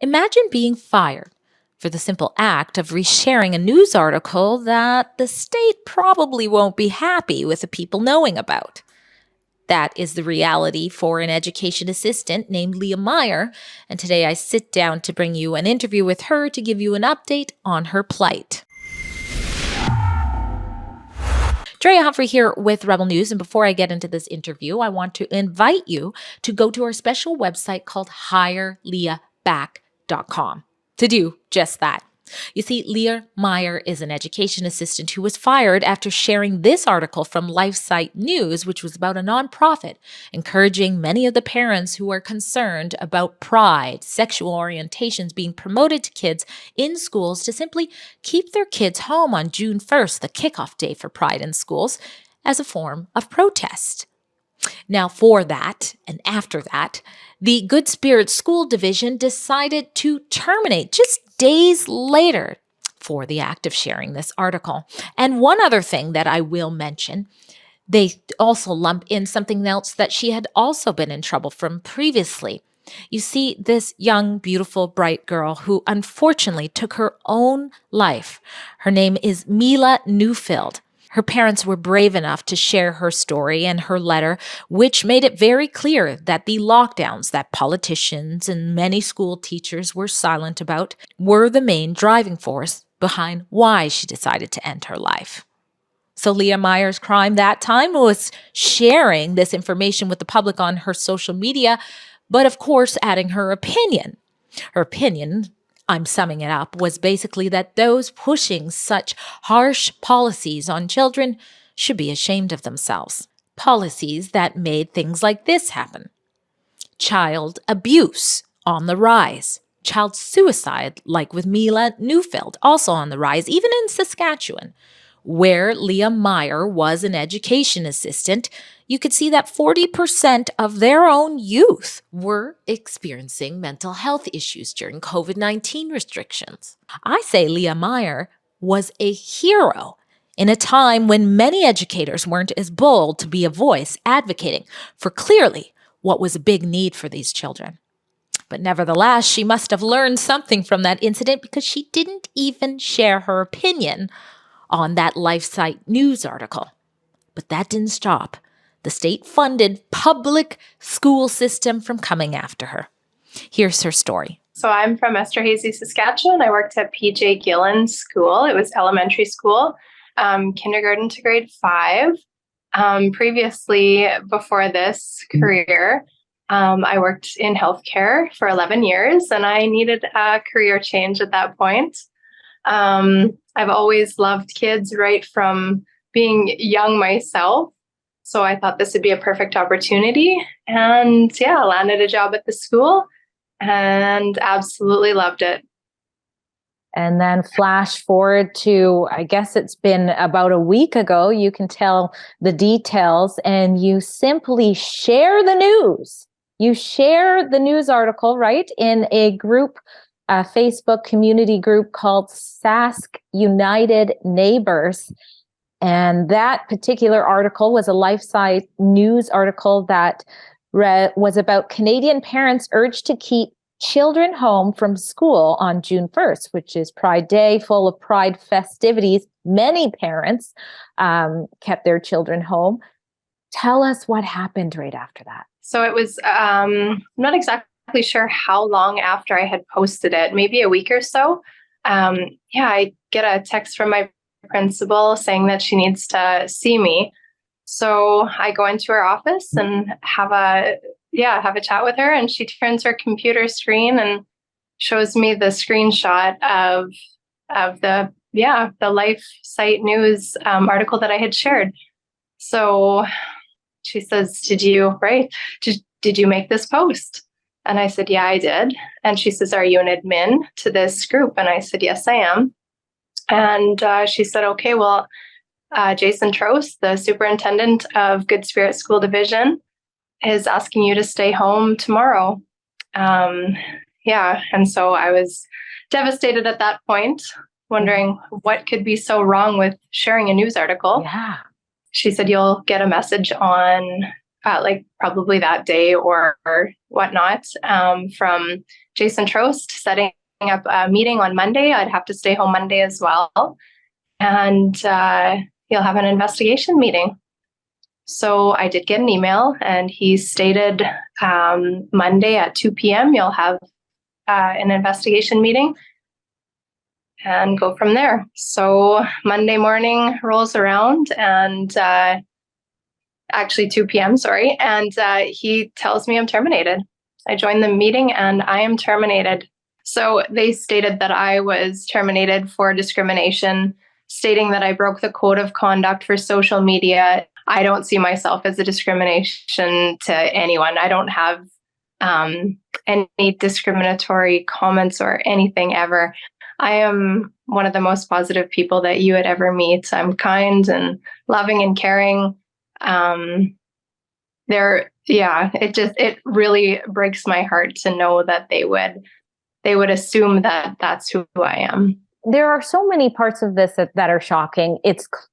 Imagine being fired for the simple act of resharing a news article that the state probably won't be happy with the people knowing about. That is the reality for an education assistant named Leah Meyer, and today I sit down to bring you an interview with her to give you an update on her plight. Drea Humphrey here with Rebel News, and before I get into this interview, I want to invite you to go to our special website called HireLeahBack.com to do just that. You see, Leah Meyer is an education assistant who was fired after sharing this article from LifeSite News, which was about a nonprofit encouraging many of the parents who are concerned about pride, sexual orientations being promoted to kids in schools to simply keep their kids home on June 1st, the kickoff day for Pride in schools, as a form of protest. Now, for that, and after that, the Good Spirit School Division decided to terminate just days later for the act of sharing this article. And one other thing that I will mention, they also lump in something else that she had also been in trouble from previously. You see, this young, beautiful, bright girl who unfortunately took her own life. Her name is Mila Newfield. Her parents were brave enough to share her story and her letter, which made it very clear that the lockdowns that politicians and many school teachers were silent about were the main driving force behind why she decided to end her life. So Leah Meyer's crime that time was sharing this information with the public on her social media, but of course adding her opinion. Her opinion, I'm summing it up, was basically that those pushing such harsh policies on children should be ashamed of themselves. Policies that made things like this happen. Child abuse on the rise. Child suicide, like with Mila Newfield, also on the rise, even in Saskatchewan, where Leah Meyer was an education assistant. You could see that 40% of their own youth were experiencing mental health issues during COVID-19 restrictions. I say Leah Meyer was a hero in a time when many educators weren't as bold to be a voice advocating for clearly what was a big need for these children. But nevertheless, she must have learned something from that incident because she didn't even share her opinion on that LifeSite News article. But that didn't stop the state-funded public school system from coming after her. Here's her story. So I'm from Esterhazy, Saskatchewan. I worked at PJ Gillen School. It was elementary school, kindergarten to grade 5. Previously, before this career, I worked in healthcare for 11 years, and I needed a career change at that point. I've always loved kids right from being young myself. So I thought this would be a perfect opportunity. And yeah, I landed a job at the school and absolutely loved it. And then flash forward to, I guess it's been about a week ago, you can tell the details, and you simply share the news. You share the news article, right, in a group, a Facebook community group called Sask United Neighbors. And that particular article was a LifeSite News article that was about Canadian parents urged to keep children home from school on June 1st, which is Pride Day, full of Pride festivities. Many parents kept their children home. Tell us what happened right after that. So it was, I'm not exactly sure how long after I had posted it, maybe a week or so. I get a text from my principal saying that she needs to see me. So I go into her office and have a chat with her, and she turns her computer screen and shows me the screenshot of the LifeSite News article that I had shared. So she says, did you make this post? And I said, yeah, I did. And she says, are you an admin to this group? And I said, yes, I am. And she said, okay, well, Jason Trost, the superintendent of Good Spirit School Division, is asking you to stay home tomorrow. And so I was devastated at that point, wondering what could be so wrong with sharing a news article. Yeah. She said, you'll get a message on probably that day or whatnot from Jason Trost setting up a meeting on Monday. I'd have to stay home Monday as well. And he'll have an investigation meeting. So I did get an email, and he stated Monday at 2 p.m. you'll have an investigation meeting and go from there. So Monday morning rolls around, and actually 2 p.m., sorry, and he tells me I'm terminated. I joined the meeting and I am terminated. So they stated that I was terminated for discrimination, stating that I broke the code of conduct for social media. I don't see myself as a discrimination to anyone. I don't have any discriminatory comments or anything ever. I am one of the most positive people that you would ever meet. I'm kind and loving and caring. It really breaks my heart to know that they would assume that that's who I am. There are so many parts of this that are shocking.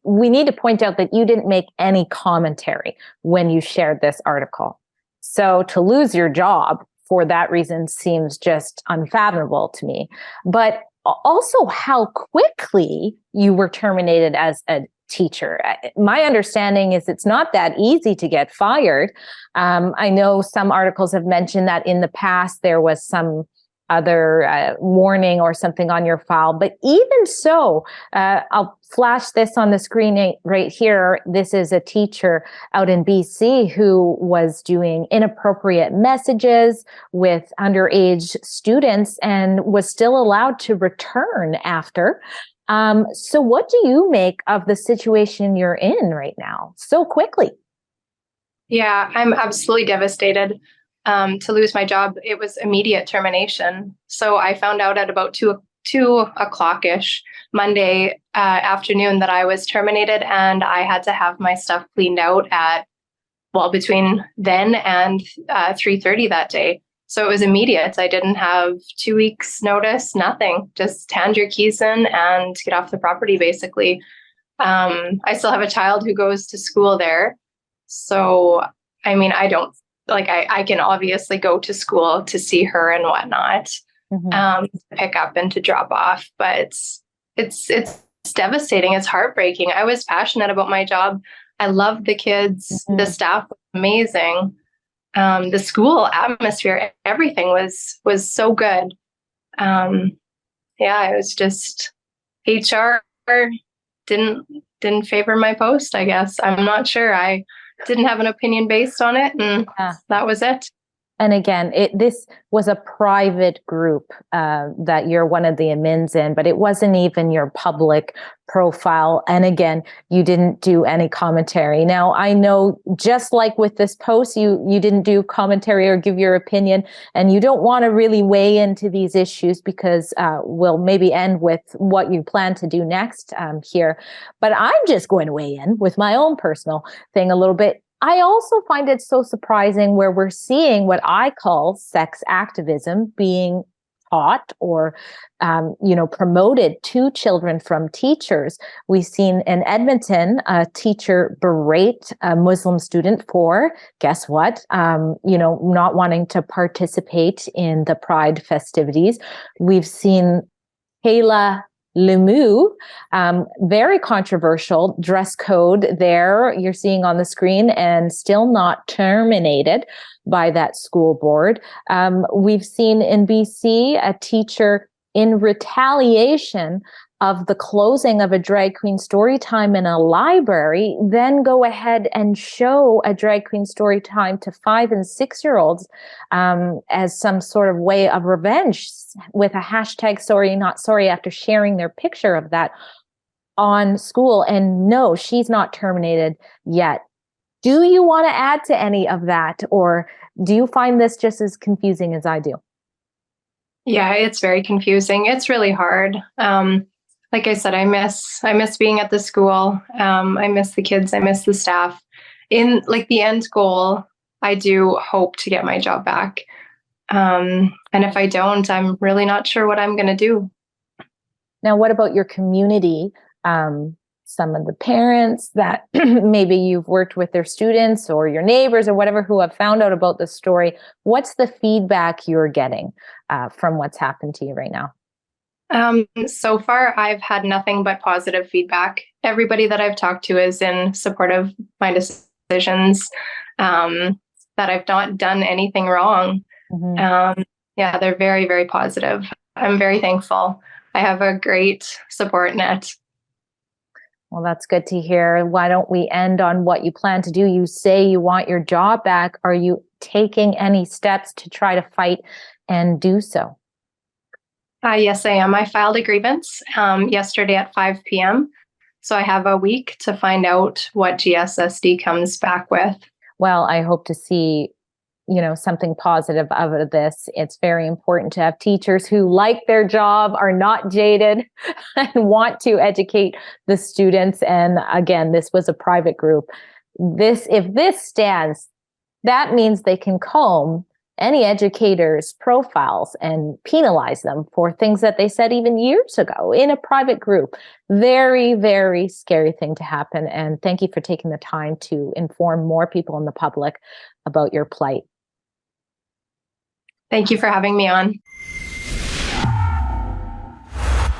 We need to point out that you didn't make any commentary when you shared this article. So to lose your job for that reason seems just unfathomable to me. But also how quickly you were terminated as a teacher. My understanding is it's not that easy to get fired. I know some articles have mentioned that in the past there was some other warning or something on your file. But even so, I'll flash this on the screen right here. This is a teacher out in BC who was doing inappropriate messages with underage students and was still allowed to return after. So what do you make of the situation you're in right now so quickly? Yeah, I'm absolutely devastated. To lose my job, it was immediate termination. So I found out at about 2 o'clock-ish Monday afternoon that I was terminated, and I had to have my stuff cleaned out between then and 3:30 that day. So it was immediate. I didn't have 2 weeks notice, nothing. Just hand your keys in and get off the property, basically. I still have a child who goes to school there. So, I mean, I can obviously go to school to see her and whatnot, to pick up and to drop off, but it's devastating. It's heartbreaking. I was passionate about my job. I loved the kids. The staff was amazing. The school atmosphere, everything was so good. It was just HR didn't favor my post, I guess. I'm not sure. I didn't have an opinion based on it, and that was it. And again, this was a private group that you're one of the admins in, but it wasn't even your public profile. And again, you didn't do any commentary. Now, I know just like with this post, you didn't do commentary or give your opinion, and you don't want to really weigh into these issues because we'll maybe end with what you plan to do next here. But I'm just going to weigh in with my own personal thing a little bit. I also find it so surprising where we're seeing what I call sex activism being taught or, promoted to children from teachers. We've seen in Edmonton, a teacher berate a Muslim student for, guess what? Not wanting to participate in the Pride festivities. We've seen Kayla Lemieux, very controversial dress code there you're seeing on the screen, and still not terminated by that school board. We've seen in BC a teacher in retaliation of the closing of a drag queen story time in a library, then go ahead and show a drag queen story time to 5 and 6-year-olds as some sort of way of revenge with a hashtag sorry, not sorry after sharing their picture of that on school. And no, she's not terminated yet. Do you want to add to any of that, or do you find this just as confusing as I do? Yeah, it's very confusing. It's really hard. Like I said, I miss being at the school. I miss the kids. I miss the staff. In the end goal, I do hope to get my job back. And if I don't, I'm really not sure what I'm going to do. Now, what about your community some of the parents that maybe you've worked with their students or your neighbors or whatever who have found out about the story, what's the feedback you're getting from what's happened to you right now? So far, I've had nothing but positive feedback. Everybody that I've talked to is in support of my decisions, that I've not done anything wrong. Yeah, they're very, very positive. I'm very thankful. I have a great support net. Well, that's good to hear. Why don't we end on what you plan to do? You say you want your job back. Are you taking any steps to try to fight and do so? Yes, I am. I filed a grievance yesterday at 5 p.m. So I have a week to find out what GSSD comes back with. Well, I hope to see, something positive out of this. It's very important to have teachers who like their job, are not jaded, and want to educate the students. And again, this was a private group. If this stands, that means they can comb any educators' profiles and penalize them for things that they said even years ago in a private group. Very, very scary thing to happen. And thank you for taking the time to inform more people in the public about your plight. Thank you for having me on.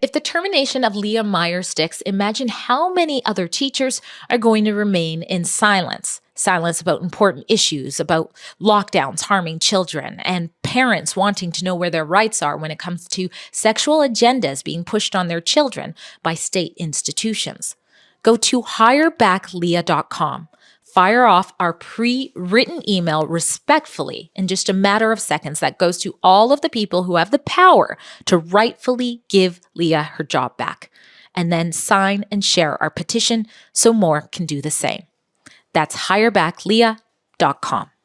If the termination of Leah Meyer sticks, imagine how many other teachers are going to remain in silence. Silence about important issues, about lockdowns harming children, and parents wanting to know where their rights are when it comes to sexual agendas being pushed on their children by state institutions. Go to hirebackleah.com. Fire off our pre-written email respectfully in just a matter of seconds that goes to all of the people who have the power to rightfully give Leah her job back. And then sign and share our petition so more can do the same. That's hirebackleah.com.